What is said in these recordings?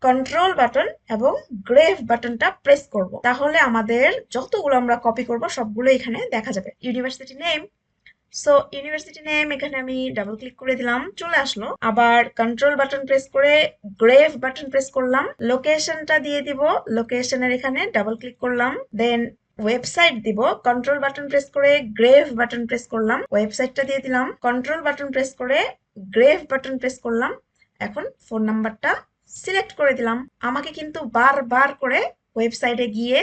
Control button এবং grave বাটনটা press করব, তাহলে আমাদের যতগুলো আমরা কপি করব সবগুলো এখানে দেখা যাবে। University name, so university name এখানে আমি ডাবল ক্লিক করে দিলাম, চলে আসলো। আবার কন্ট্রোল বাটন প্রেস করে গ্রেভ বাটন প্রেস করলাম, লোকেশনটা দিয়ে দিব, লোকেশনের এখানে ডাবল ক্লিক করলাম, দেন ওয়েবসাইট দিব, কন্ট্রোল বাটন প্রেস করে গ্রেভ বাটন প্রেস করলাম, ওয়েবসাইটটা দিয়ে দিলাম, কন্ট্রোল বাটন প্রেস করে গ্রেভ বাটন প্রেস করলাম। এখন ফোন নাম্বারটা সিলেক্ট করে দিলাম। আমাকে কিন্তু বারবার করে ওয়েবসাইটে গিয়ে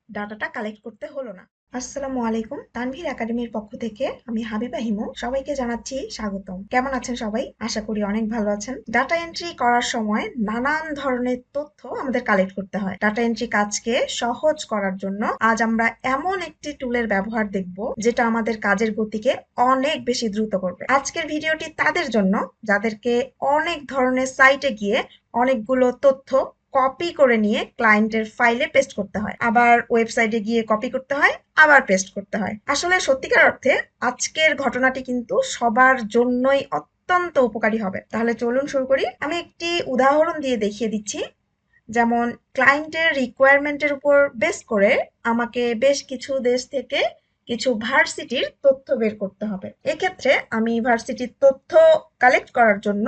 ডাটাটা কালেক্ট করতে হলো না। আসসালামু আলাইকুম, তানভীর একাডেমির পক্ষ থেকে আমি হাবিবা হিমু সবাইকে জানাচ্ছি স্বাগতম। কেমন আছেন সবাই? আশা করি অনেক ভালো আছেন। ডাটা এন্ট্রি করার সময় নানান ধরনের তথ্য আমাদের কালেক্ট করতে হয়। ডাটা এন্ট্রি কাজকে সহজ করার জন্য আজ আমরা এমন একটি টুলের ব্যবহার দেখব যেটা আমাদের কাজের গতিকে অনেক বেশি দ্রুত করবে। আজকের ভিডিওটি তাদের জন্য যাদেরকে অনেক ধরনের সাইটে গিয়ে অনেকগুলো তথ্য কপি করে নিয়ে ক্লায়েন্টের ফাইলে পেস্ট করতে হয়, আবার ওয়েবসাইটে গিয়ে কপি করতে হয়, আবার পেস্ট করতে হয়। আসলে সত্যিকার অর্থে আজকের ঘটনাটি কিন্তু সবার জন্যই অত্যন্ত উপকারী হবে। তাহলে চলুন শুরু করি। আমি একটি উদাহরণ দিয়ে দেখিয়ে দিচ্ছি। যেমন ক্লায়েন্টের রিকোয়ারমেন্টের উপর বেস করে আমাকে বেশ কিছু দেশ থেকে কিছু ভার্সিটির তথ্য বের করতে হবে। এক্ষেত্রে আমি ভার্সিটির তথ্য কালেক্ট করার জন্য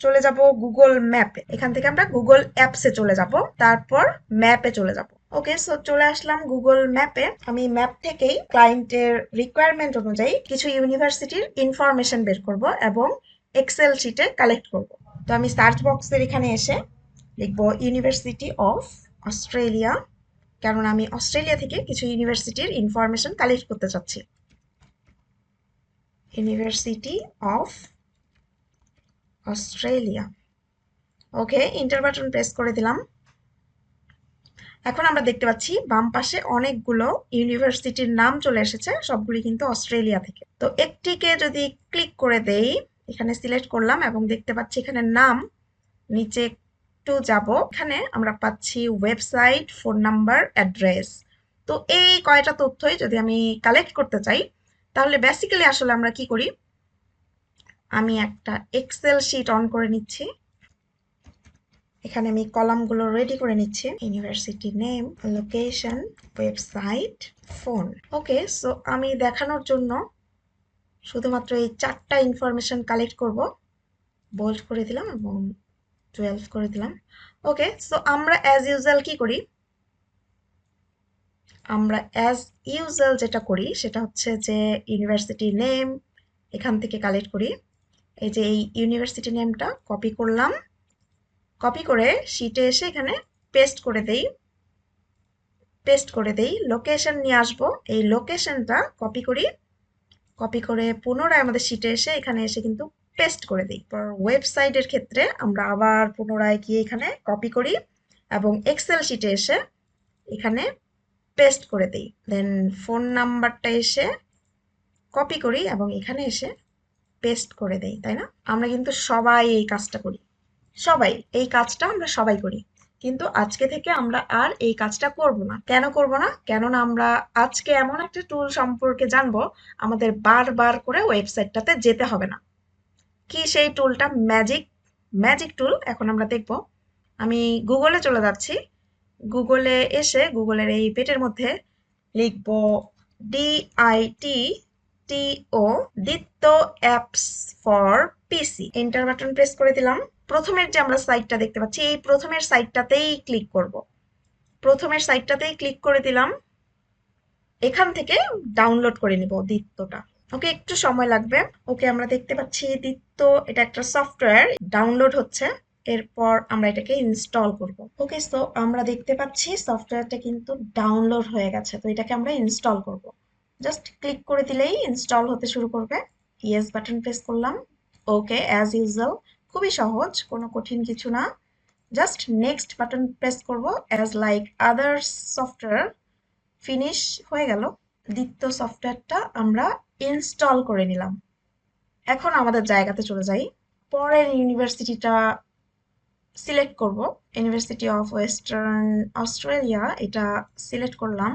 চলে যাব গুগল ম্যাপে। এখান থেকে আমরা গুগল অ্যাপসে চলে যাব, তারপর ম্যাপে চলে যাব। ওকে, সো চলে আসলাম গুগল ম্যাপে। আমি ম্যাপ থেকেই ক্লায়েন্টের রিকোয়ারমেন্ট অনুযায়ী কিছু ইউনিভার্সিটির ইনফরমেশন বের করব এবং এক্সেল শিটে কালেক্ট করব। তো আমি সার্চ বক্সের এখানে এসে লিখব ইউনিভার্সিটি অফ অস্ট্রেলিয়া, কারণ আমি অস্ট্রেলিয়া থেকে কিছু ইউনিভার্সিটির ইনফরমেশন কালেক্ট করতে চাচ্ছি। University of Australia. Okay, inter button press করে দিলাম। এখন আমরা দেখতে পাচ্ছি বাম পাশে অনেকগুলো ইউনিভার্সিটির নাম চলে এসেছে, সবগুলি কিন্তু অস্ট্রেলিয়া থেকে। তো একটিকে যদি ক্লিক করে দেই, এখানে সিলেক্ট করলাম এবং দেখতে পাচ্ছি এখানে নাম, নিচে একটু যাব, এখানে আমরা পাচ্ছি ওয়েবসাইট, ফোন নাম্বার, অ্যাড্রেস। তো এই কয়টা তথ্যই যদি আমি কালেক্ট করতে চাই, তাহলে বেসিক্যালি আসলে আমরা কি করি, আমি একটা এক্সেল শিট অন করে নিচ্ছি। এখানে আমি কলামগুলো রেডি করে নিচ্ছি। University name, location, website, phone. Okay, so আমি দেখানোর জন্য শুধুমাত্র এই 4টা ইনফরমেশন কালেক্ট করব। বোল্ড করে দিলাম এবং 12 করে দিলাম। ওকে, সো আমরা অ্যাজ ইউজুয়াল কি করি, আমরা অ্যাজ ইউজুয়াল যেটা করি সেটা হচ্ছে যে ইউনিভার্সিটি নেম এখান থেকে কালেক্ট করি। এই যে এই ইউনিভার্সিটি নেমটা কপি করলাম, কপি করে শিটে এসে এখানে পেস্ট করে দেই, পেস্ট করে দেই। লোকেশন নিয়ে আসবো, এই লোকেশনটা কপি করি, কপি করে পুনরায় আমাদের শিটে এসে এখানে এসে কিন্তু পেস্ট করে দিই। ওয়েবসাইটের ক্ষেত্রে আমরা আবার পুনরায় গিয়ে এখানে কপি করি এবং এক্সেল শিটে এসে এখানে পেস্ট করে দিই। দেন ফোন নাম্বারটা এসে কপি করি এবং এখানে এসে পেস্ট করে দেই, তাই না? আমরা কিন্তু সবাই এই কাজটা করি, সবাই এই কাজটা আমরা সবাই করি। কিন্তু আজকে থেকে আমরা আর এই কাজটা করব না। কেন করব না? কেননা আমরা আজকে এমন একটা টুল সম্পর্কে জানবো আমাদের বারবার করে ওয়েবসাইটটাতে যেতে হবে না। কি সেই টুলটা? ম্যাজিক, ম্যাজিক টুল এখন আমরা দেখব। আমি গুগলে চলে যাচ্ছি। গুগলে এসে গুগলের এই পেটের মধ্যে লিখব DITTO, Ditto apps for PC. Enter button press করে দিলাম। প্রথমের যে আমরা সাইটটা দেখতে পাচ্ছি, এই প্রথমের সাইটটাতেই ক্লিক করব। প্রথমের সাইটটাতেই ক্লিক করে দিলাম। এখান থেকে ডাউনলোড করে নিব দিত্যটা। ওকে, একটু সময় লাগবে। ওকে, আমরা দেখতে পাচ্ছি দিত্য এটা একটা সফটওয়্যার ডাউনলোড হচ্ছে, এরপর আমরা এটাকে ইনস্টল করব। ওকে, সো আমরা দেখতে পাচ্ছি সফটওয়্যারটা কিন্তু ডাউনলোড হয়ে গেছে। তো এটাকে আমরা ইনস্টল করব। জাস্ট ক্লিক করে দিলেই ইনস্টল হতে শুরু করবে। ইয়েস বাটন প্রেস করলাম। ওকে, অ্যাজ ইউজুয়াল, খুবই সহজ, কোনো কঠিন কিছু না। জাস্ট নেক্সট বাটন প্রেস করব as like other software. Finish হয়ে গেল। দ্বিতীয় সফটওয়্যারটা আমরা ইনস্টল করে নিলাম। এখন আমাদের জায়গাতে চলে যাই। পরের ইউনিভার্সিটিটা সিলেক্ট করব, ইউনিভার্সিটি অফ ওয়েস্টার্ন অস্ট্রেলিয়া, এটা সিলেক্ট করলাম।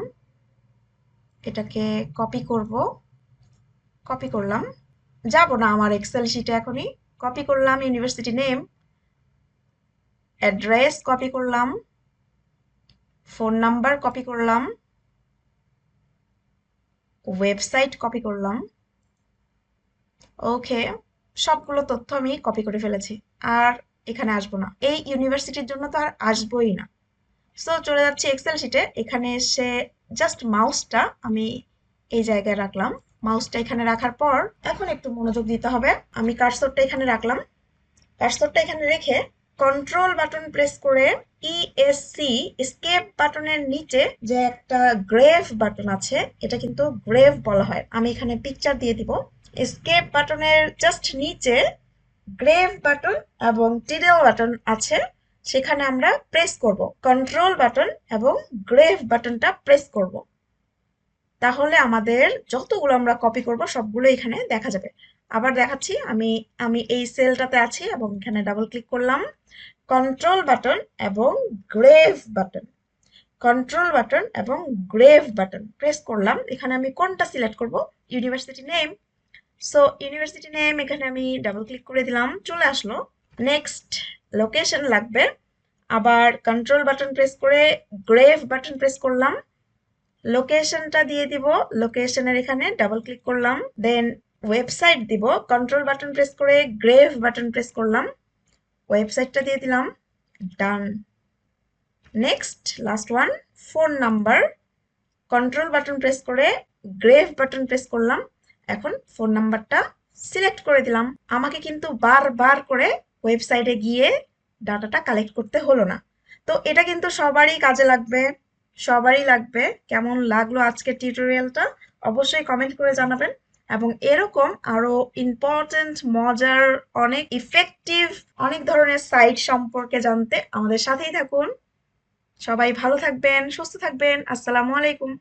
এটাকে কপি করব, কপি করলাম, যাব না আমার এক্সেল শিটে এখনই। কপি করলাম ইউনিভার্সিটি নেম, অ্যাড্রেস কপি করলাম, ফোন নাম্বার কপি করলাম, ওয়েবসাইট কপি করলাম। ওকে, সবগুলো তথ্য আমি কপি করে ফেলেছি। আর এখানে আসবো না, এই ইউনিভার্সিটির জন্য তো আর আসবোই না। সো চলে যাচ্ছি এক্সেল শিটে। এখানে এসে জাস্ট মাউসটা আমি এই জায়গায় রাখলাম। মাউসটা এখানে রাখার পর এখন একটু মনোযোগ দিতে হবে। আমি কার্সরটা এখানে রাখলাম। কার্সরটা এখানে রেখে কন্ট্রোল বাটন প্রেস করে ইএসসি স্কেপ বাটনের নিচে যে একটা গ্রেভ বাটন আছে, এটা কিন্তু গ্রেভ বলা হয়। আমি এখানে পিকচার দিয়ে দিব। স্কেপ বাটনের জাস্ট নিচে গ্রেভ বাটন এবং টিডল বাটন আছে, সেখানে আমরা প্রেস করব। কন্ট্রোল বাটন এবং গ্রেভ বাটনটা প্রেস করব। তাহলে আমাদের যতগুলো আমরা কপি করব সবগুলো এখানে দেখা যাবে। আবার দেখাচ্ছি, আমি আমি এই সেলটাতে আছি এবং এখানে ডাবল ক্লিক করলাম। কন্ট্রোল বাটন এবং গ্রেভ বাটন, কন্ট্রোল বাটন এবং গ্রেভ বাটন প্রেস করলাম। এখানে আমি কোনটা সিলেক্ট করব? University name. So university name এখানে আমি ডাবল ক্লিক করে দিলাম, চলে আসলো। নেক্সট লোকেশন লাগবে। আবার কন্ট্রোল বাটন প্রেস করে গ্রেভ বাটন প্রেস করলাম, লোকেশনটা দিয়ে দিব। লোকেশনের এখানে ডাবল ক্লিক করলাম, দেন ওয়েবসাইট দিব। কন্ট্রোল বাটন প্রেস করে গ্রেভ বাটন প্রেস করলাম, ওয়েবসাইটটা দিয়ে দিলাম, done. Next last one, phone number. Control button press করে গ্রেভ বাটন প্রেস করলাম, এখন ফোন নাম্বারটা সিলেক্ট করে দিলাম। আমাকে কিন্তু বারবার করে ওয়েবসাইটে গিয়ে ডাটাটা কালেক্ট করতে হলো না। তো এটা কিন্তু সবারই কাজে লাগবে, সবারই লাগবে। কেমন লাগলো আজকের টিউটোরিয়ালটা অবশ্যই কমেন্ট করে জানাবেন। এবং এরকম আরো ইম্পর্টেন্ট, মজার, অনেক ইফেক্টিভ, অনেক ধরনের সাইট সম্পর্কে জানতে আমাদের সাথেই থাকুন। সবাই ভালো থাকবেন, সুস্থ থাকবেন। আসসালামু আলাইকুম।